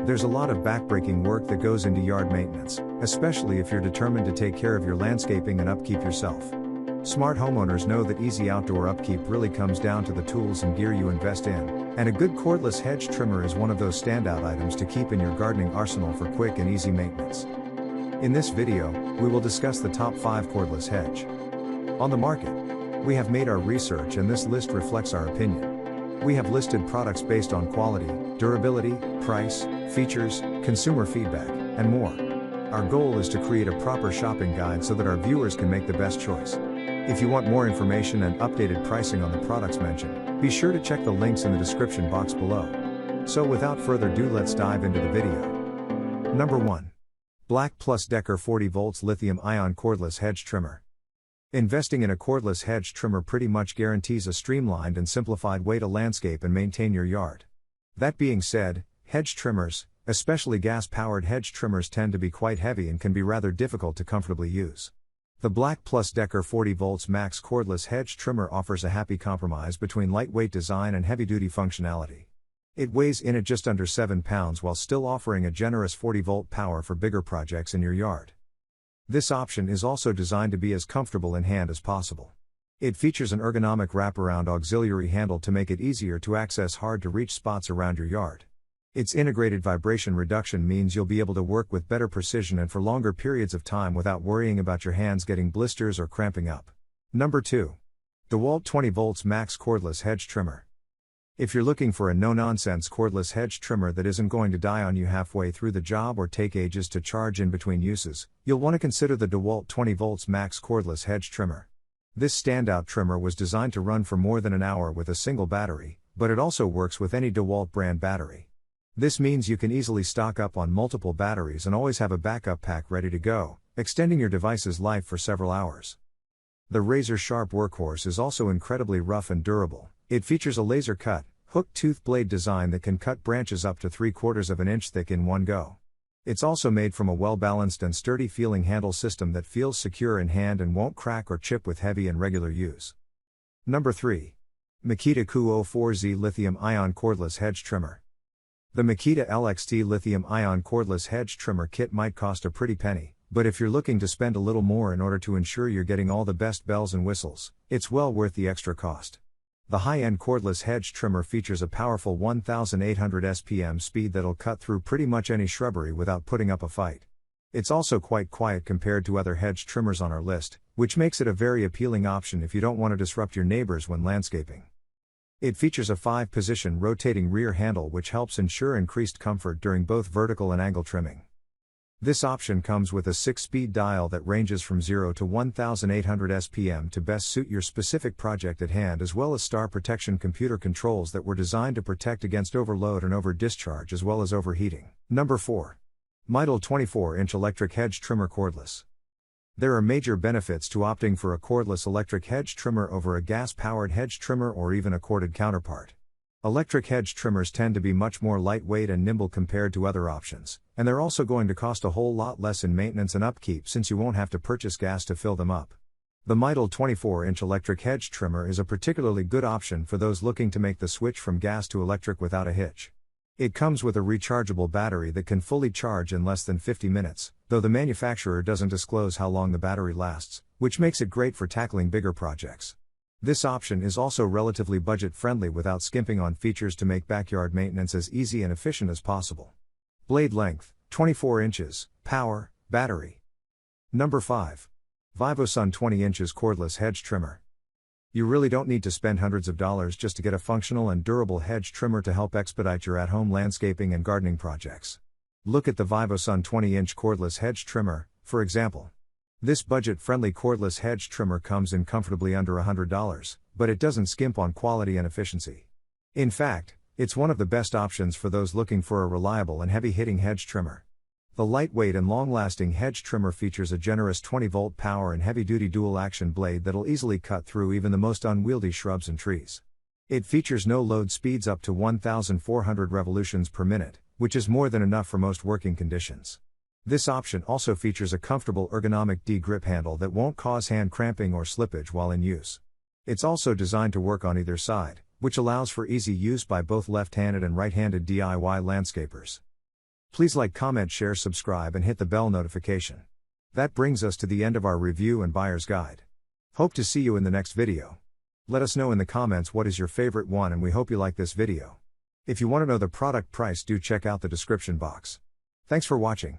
There's a lot of backbreaking work that goes into yard maintenance, especially if you're determined to take care of your landscaping and upkeep yourself. Smart homeowners know that easy outdoor upkeep really comes down to the tools and gear you invest in, and a good cordless hedge trimmer is one of those standout items to keep in your gardening arsenal for quick and easy maintenance. In this video, we will discuss the top 5 cordless hedge on the market. We have made our research and this list reflects our opinion. We have listed products based on quality, durability, price, features, consumer feedback, and more. Our goal is to create a proper shopping guide so that our viewers can make the best choice. If you want more information and updated pricing on the products mentioned, be sure to check the links in the description box below. So without further ado, let's dive into the video. Number 1. Black Plus Decker 40 volts lithium-ion cordless hedge trimmer. Investing in a cordless hedge trimmer pretty much guarantees a streamlined and simplified way to landscape and maintain your yard. That being said, hedge trimmers, especially gas-powered hedge trimmers, tend to be quite heavy and can be rather difficult to comfortably use. The Black Plus Decker 40 volts max cordless hedge trimmer offers a happy compromise between lightweight design and heavy-duty functionality. It weighs in at just under 7 pounds while still offering a generous 40-volt power for bigger projects in your yard. This option is also designed to be as comfortable in hand as possible. It features an ergonomic wraparound auxiliary handle to make it easier to access hard-to-reach spots around your yard. Its integrated vibration reduction means you'll be able to work with better precision and for longer periods of time without worrying about your hands getting blisters or cramping up. Number 2. DeWalt 20 volts max cordless hedge trimmer. If you're looking for a no-nonsense cordless hedge trimmer that isn't going to die on you halfway through the job or take ages to charge in between uses, you'll want to consider the DeWalt 20 volts max cordless hedge trimmer. This standout trimmer was designed to run for more than an hour with a single battery, but it also works with any DeWalt brand battery. This means you can easily stock up on multiple batteries and always have a backup pack ready to go, extending your device's life for several hours. The razor-sharp workhorse is also incredibly rough and durable. It features a laser-cut, hook-tooth blade design that can cut branches up to 3/4 of an inch thick in one go. It's also made from a well-balanced and sturdy-feeling handle system that feels secure in hand and won't crack or chip with heavy and regular use. Number 3. Makita Q04Z lithium-ion cordless hedge trimmer. The Makita LXT lithium-ion cordless hedge trimmer kit might cost a pretty penny, but if you're looking to spend a little more in order to ensure you're getting all the best bells and whistles, it's well worth the extra cost. The high-end cordless hedge trimmer features a powerful 1800 SPM speed that'll cut through pretty much any shrubbery without putting up a fight. It's also quite quiet compared to other hedge trimmers on our list, which makes it a very appealing option if you don't want to disrupt your neighbors when landscaping. It features a 5-position rotating rear handle which helps ensure increased comfort during both vertical and angle trimming. This option comes with a 6-speed dial that ranges from 0 to 1800 SPM to best suit your specific project at hand, as well as star protection computer controls that were designed to protect against overload and over-discharge as well as overheating. Number 4. Meidel 24-inch electric hedge trimmer cordless. There are major benefits to opting for a cordless electric hedge trimmer over a gas-powered hedge trimmer or even a corded counterpart. Electric hedge trimmers tend to be much more lightweight and nimble compared to other options, and they're also going to cost a whole lot less in maintenance and upkeep since you won't have to purchase gas to fill them up. The Meidel 24-inch electric hedge trimmer is a particularly good option for those looking to make the switch from gas to electric without a hitch. It comes with a rechargeable battery that can fully charge in less than 50 minutes, though the manufacturer doesn't disclose how long the battery lasts, which makes it great for tackling bigger projects. This option is also relatively budget-friendly without skimping on features to make backyard maintenance as easy and efficient as possible. Blade length, 24 inches, power, battery. Number 5. Vivosun 20 inches cordless hedge trimmer. You really don't need to spend hundreds of dollars just to get a functional and durable hedge trimmer to help expedite your at-home landscaping and gardening projects. Look at the Vivosun 20-inch cordless hedge trimmer, for example. This budget-friendly cordless hedge trimmer comes in comfortably under $100, but it doesn't skimp on quality and efficiency. In fact, it's one of the best options for those looking for a reliable and heavy-hitting hedge trimmer. The lightweight and long-lasting hedge trimmer features a generous 20-volt power and heavy-duty dual-action blade that'll easily cut through even the most unwieldy shrubs and trees. It features no-load speeds up to 1,400 revolutions per minute, which is more than enough for most working conditions. This option also features a comfortable ergonomic D-grip handle that won't cause hand cramping or slippage while in use. It's also designed to work on either side, which allows for easy use by both left-handed and right-handed DIY landscapers. Please like, comment, share, subscribe, and hit the bell notification. That brings us to the end of our review and buyer's guide. Hope to see you in the next video. Let us know in the comments what is your favorite one, and we hope you like this video. If you want to know the product price, do check out the description box. Thanks for watching.